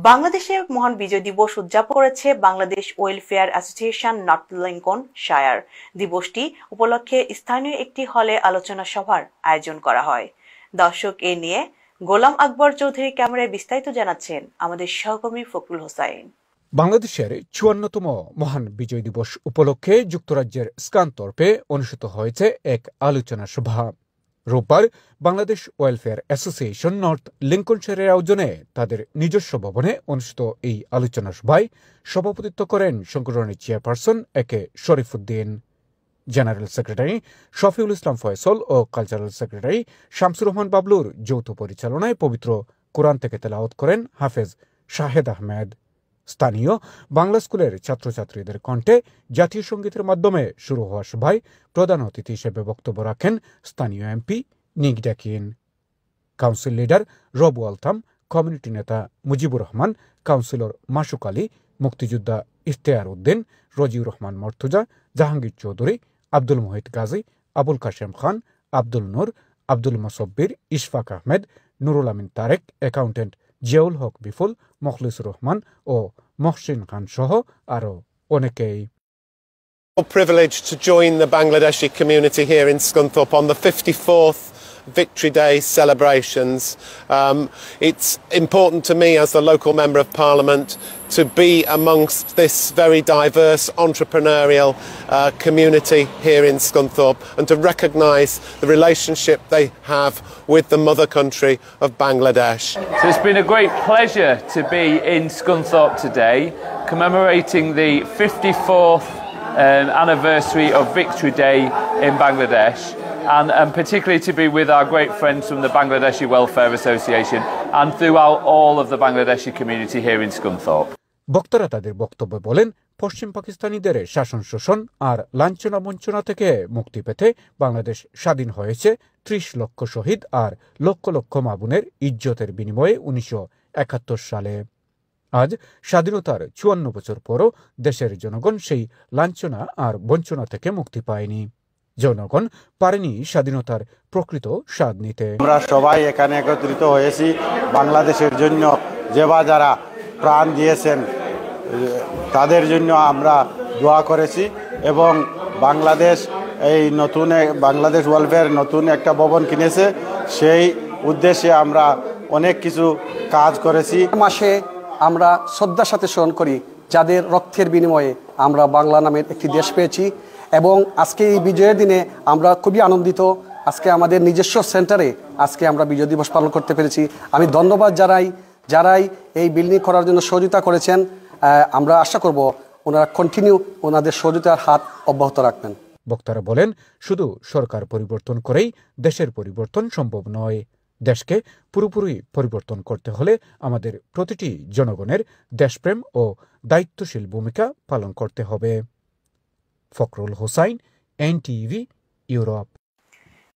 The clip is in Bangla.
বাংলাদেশে মহান বিজয় দিবস উদযাপন করেছে Bangladesh welfare association north Lincolnshire. দিবসটি উপলক্ষে স্থানীয় একটি হলে আলোচনা সভার আয়োজন করা হয়। দর্শক এ নিয়ে গোলাম আকবর চৌধুরী ক্যামেরায় বিস্তারিত জানাচ্ছেন আমাদের সহকর্মী ফখরুল হোসাইন। বাংলাদেশের ৫৪তম মহান বিজয় দিবস উপলক্ষে যুক্তরাজ্যের স্কানথর্পে অনুষ্ঠিত হয়েছে এক আলোচনা সভা। রোববার বাংলাদেশ ওয়েলফেয়ার অ্যাসোসিয়েশন নর্থ লিংকনশায়ারের আয়োজনে তাদের নিজস্ব ভবনে অনুষ্ঠিত এই আলোচনা সভায় সভাপতিত্ব করেন সংগঠনের চেয়ারপারসন এ কে শরীফুদ্দিন। জেনারেল সেক্রেটারি শফিউল ইসলাম ফয়সল ও কালচারাল সেক্রেটারি শামসুর রহমান বাবলুর যৌথ পরিচালনায় পবিত্র কোরআন থেকে তেলাওয়াত করেন হাফেজ শাহেদ আহমেদ। স্থানীয় বাংলা স্কুলের ছাত্রছাত্রীদের কণ্ঠে জাতীয় সঙ্গীতের মাধ্যমে শুরু হওয়া সভায় প্রধান অতিথি হিসেবে বক্তব্য রাখেন স্থানীয় এমপি নিক ডাকিন। কাউন্সিল লিডার রবু আলতাম, কমিউনিটি নেতা মুজিবুর রহমান, কাউন্সিলর মাসুক আলী, মুক্তিযোদ্ধা ইফতেয়ার উদ্দিন, রজিউর রহমান মর্তুজা, জাহাঙ্গীর চৌধুরী, আব্দুল মোহিত গাজী, আবুল কাশেম খান, আব্দুল নূর, আব্দুল মুসব্বির, ইশফাক আহমেদ, নুরুল আমিন তারেক, অ্যাকাউন্টেন্ট জিয়াউল হক বিফুল, মখলিসুর রহমান ও মহসিন খান সহ আরও অনেকেই। Privileged to join the Bangladeshi community here in Scunthorpe on the 54th Victory Day celebrations. It's important to me as the local Member of Parliament to be amongst this very diverse entrepreneurial community here in Scunthorpe and to recognise the relationship they have with the mother country of Bangladesh. So it's been a great pleasure to be in Scunthorpe today, commemorating the 54th anniversary of Victory Day in Bangladesh, and particularly to be with our great friends from the Bangladeshi Welfare Association and throughout all of the Bangladeshi community here in Scunthorpe. বক্তারা তাদের বক্তব্যে বলেন, পশ্চিম পাকিস্তানিদের শাসন শোষণ আর লাঞ্ছনা বঞ্চনা থেকে মুক্তি পেতে বাংলাদেশ স্বাধীন হয়েছে ৩০ লক্ষ শহীদ আর লক্ষ লক্ষ মা বোনের ইজ্জতের বিনিময়ে ১৯৭১ সালে। আজ স্বাধীনতার ৫৪ বছর পরও দেশের জনগণ সেই লাঞ্ছনা আর বঞ্চনা থেকে মুক্তি পায়নি। জনগণ পারেনি স্বাধীনতার প্রকৃত স্বাদ নিতে। আমরা সবাই এখানে একত্রিত হয়েছি বাংলাদেশের জন্য, যারা প্রাণ দিয়েছেন তাদের জন্য আমরা দোয়া করেছি এবং বাংলাদেশ বাংলাদেশ ওয়েলফেয়ার নতুন একটা ভবন কিনেছে, সেই উদ্দেশ্যে আমরা অনেক কিছু কাজ করেছি। মাসে আমরা শ্রদ্ধার সাথে স্মরণ করি যাদের রক্তের বিনিময়ে আমরা বাংলা নামের একটি দেশ পেয়েছি, এবং আজকে এই বিজয়ের দিনে আমরা খুবই আনন্দিত। আজকে আমাদের নিজস্ব সেন্টারে আজকে আমরা বিজয় দিবস পালন করতে পেরেছি। আমি ধন্যবাদ যারাই এই বিল্ডিং করার জন্য সহযোগিতা করেছেন। আমরা আশা করব ওনারা কন্টিনিউ ওনাদের সহযোগিতার হাত অব্যাহত রাখবেন। বক্তারা বলেন, শুধু সরকার পরিবর্তন করেই দেশের পরিবর্তন সম্ভব নয়। দেশকে পুরোপুরি পরিবর্তন করতে হলে আমাদের প্রতিটি জনগণের দেশপ্রেম ও দায়িত্বশীল ভূমিকা পালন করতে হবে। Fakhrul Hossain, NTV, Europe.